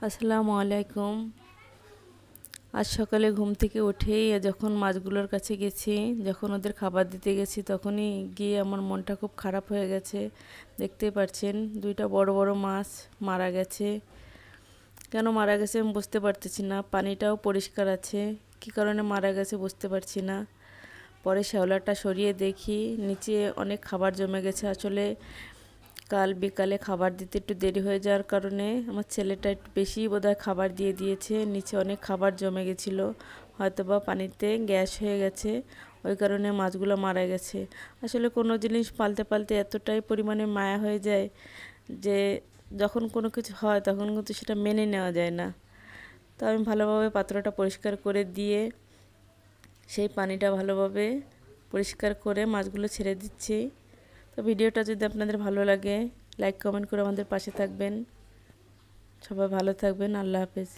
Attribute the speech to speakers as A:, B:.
A: আসসালামু আলাইকুম। আজ সকালে ঘুম থেকে উঠেই যখন মাছগুলোর কাছে গেছি, যখন ওদের খাবার দিতে গেছি, তখনই গিয়ে আমার মনটা খুব খারাপ হয়ে গেছে। দেখতেই পাচ্ছেন দুইটা বড় বড় মাছ মারা গেছে। কেন মারা গেছে আমি বুঝতে পারতেছি না। পানিটাও পরিষ্কার আছে, কী কারণে মারা গেছে বুঝতে পারছি না। পরে শ্যাওলাটা সরিয়ে দেখি নিচে অনেক খাবার জমে গেছে। আসলে কাল বিকালে খাবার দিতে একটু দেরি হয়ে যাওয়ার কারণে আমার ছেলেটা একটু বেশি বোধহয় খাবার দিয়ে দিয়েছে। নিচে অনেক খাবার জমে গেছিলো, হয়তোবা পানিতে গ্যাস হয়ে গেছে, ওই কারণে মাছগুলো মারা গেছে। আসলে কোনো জিনিস পালতে পালতে এতটাই পরিমাণে মায়া হয়ে যায় যে যখন কোনো কিছু হয় তখন কিন্তু সেটা মেনে নেওয়া যায় না। তো আমি ভালোভাবে পাত্রটা পরিষ্কার করে দিয়ে সেই পানিটা ভালোভাবে পরিষ্কার করে মাছগুলো ছেড়ে দিচ্ছি। তো ভিডিওটা যদি আপনাদের ভালো লাগে, লাইক কমেন্ট করে আমাদের পাশে থাকবেন। সবাই ভালো থাকবেন। আল্লাহ হাফেজ।